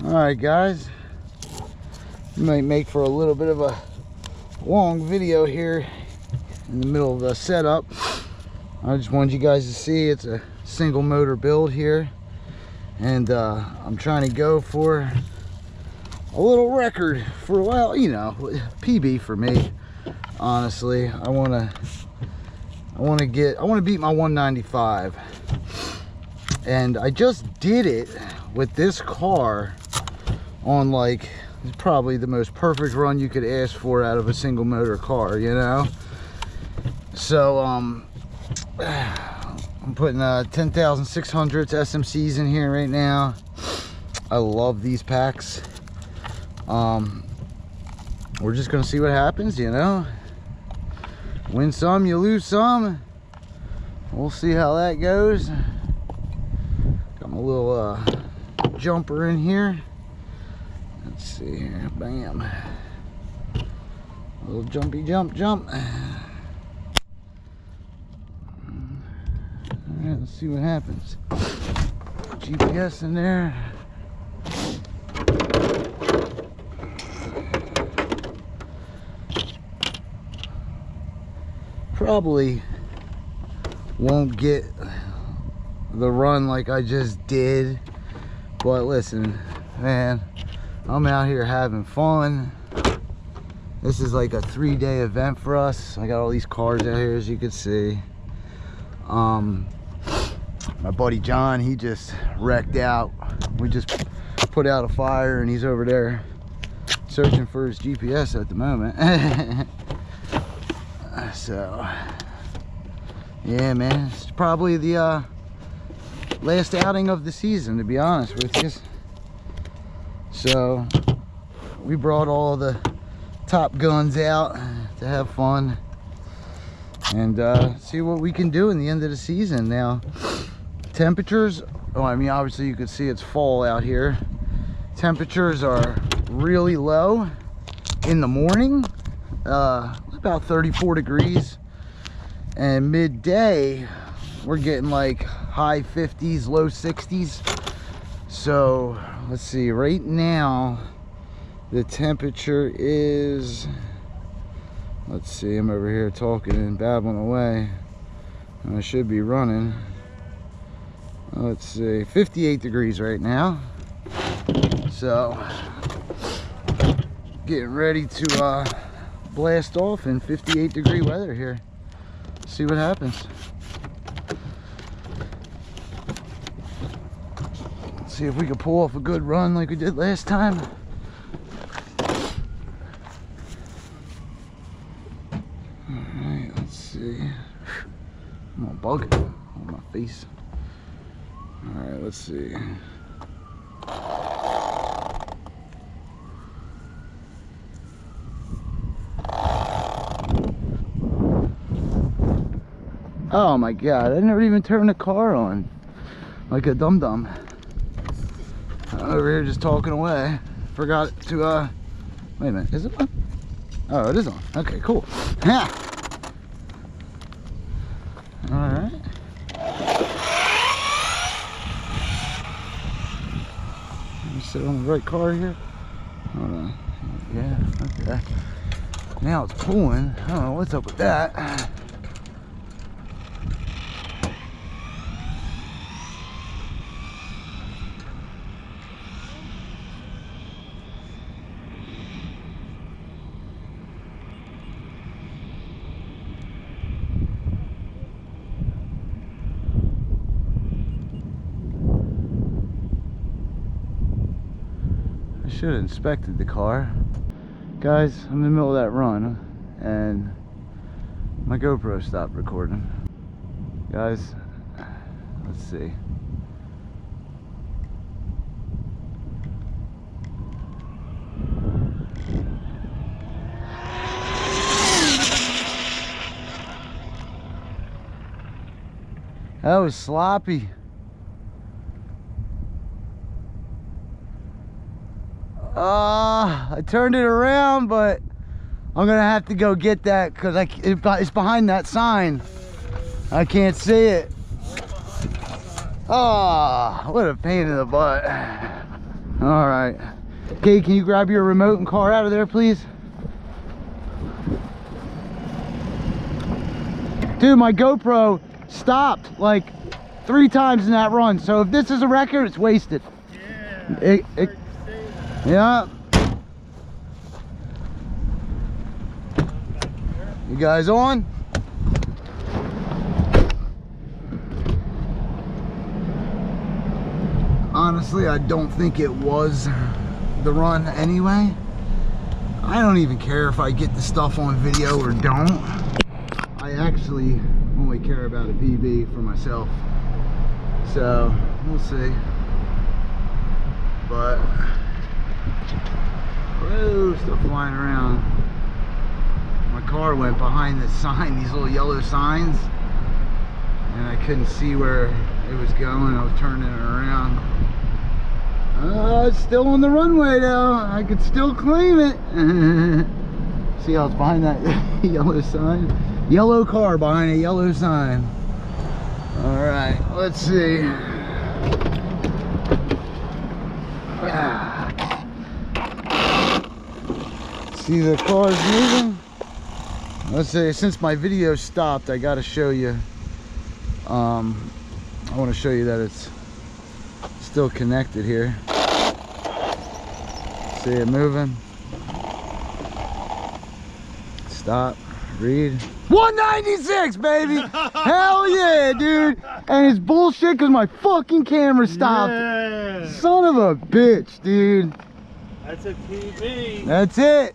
All right, guys, might make for a little bit of a long video here in the middle of the setup. I just wanted you guys to see it's a single motor build here, and I'm trying to go for a little record for, well, you know, PB for me. Honestly, I want to beat my 195, and I just did it with this car on, like, probably the most perfect run you could ask for out of a single motor car, you know. So I'm putting 10,600 SMCs in here right now. I love these packs. We're just gonna see what happens, you know. Win some, you lose some. We'll see how that goes. Got my little jumper in here. Let's see here. Bam. A little jumpy jump. Alright, let's see what happens. GPS in there. Probably won't get the run like I just did, but listen, man, I'm out here having fun. This is like a 3-day event for us. I got all these cars out here, as you can see. My buddy John, he just wrecked out. We just put out a fire and he's over there searching for his GPS at the moment. So yeah, man, it's probably the last outing of the season, to be honest with you. So we brought all the top guns out to have fun and see what we can do in the end of the season. Now, temperatures, oh, I mean, obviously you can see it's fall out here. Temperatures are really low in the morning, about 34 degrees, and midday we're getting like high 50s, low 60s. So let's see, right now the temperature is, let's see, I'm over here talking and babbling away and I should be running. Let's see, 58 degrees right now. So getting ready to blast off in 58-degree weather here. See what happens. Let's see if we can pull off a good run like we did last time. Alright, let's see. I'm gonna bug it on my face. Alright, let's see. Oh my god, I never even turned the car on like a dum-dum. Over here just talking away. Forgot to wait a minute, is it on? Oh, it is on. Okay, cool. Yeah. Alright. Let me sit on the right car here. Hold on. Yeah, okay. Now it's pulling. I don't know what's up with that. Should have inspected the car. Guys, I'm in the middle of that run and my GoPro stopped recording. Guys, let's see. That was sloppy. I turned it around, but I'm gonna have to go get that because it's behind that sign. I can't see it. Oh, what a pain in the butt. All right. Okay, can you grab your remote and car out of there, please? Dude, my GoPro stopped like 3 times in that run. So if this is a record, it's wasted. Yeah. Yeah. You guys on? Honestly, I don't think it was the run anyway. I don't even care if I get the stuff on video or don't. I actually only care about a PB for myself. So, we'll see. But, whoa, stuff flying around. My car went behind this sign, these little yellow signs, and I couldn't see where it was going. I was turning it around. It's still on the runway though. I could still claim it. See how it's behind that yellow sign? Yellow car behind a yellow sign. All right, let's see. See the cars moving? Let's say since my video stopped, I gotta show you. I want to show you that it's still connected here. See it moving. Stop. Read. 196, baby. Hell yeah, dude. And it's bullshit because my fucking camera stopped. Yeah. Son of a bitch, dude. That's a PB. That's it.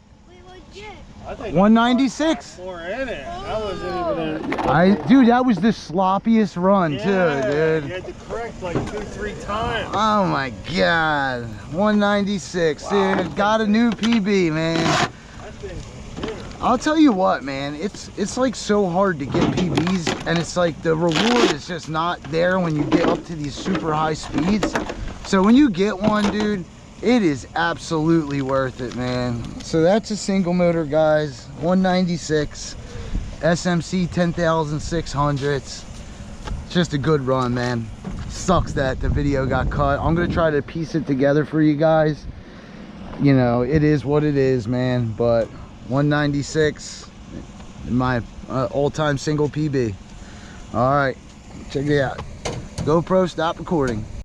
I think 196. more in it. That wasn't even Dude, that was the sloppiest run yeah, too, dude. You had to correct like 2-3 times. Oh my god. 196, wow. Dude. Got a new PB, man. I'll tell you what, man, it's like so hard to get PBs, and it's like the reward is just not there when you get up to these super high speeds. So when you get one, dude, it is absolutely worth it, man. So that's a single motor, guys. 196 SMC 10,600s. It's just a good run, man. Sucks that the video got cut. I'm gonna try to piece it together for you guys. You know, it is what it is, man. But 196, my all-time single PB. All right, check it out. GoPro, stop recording.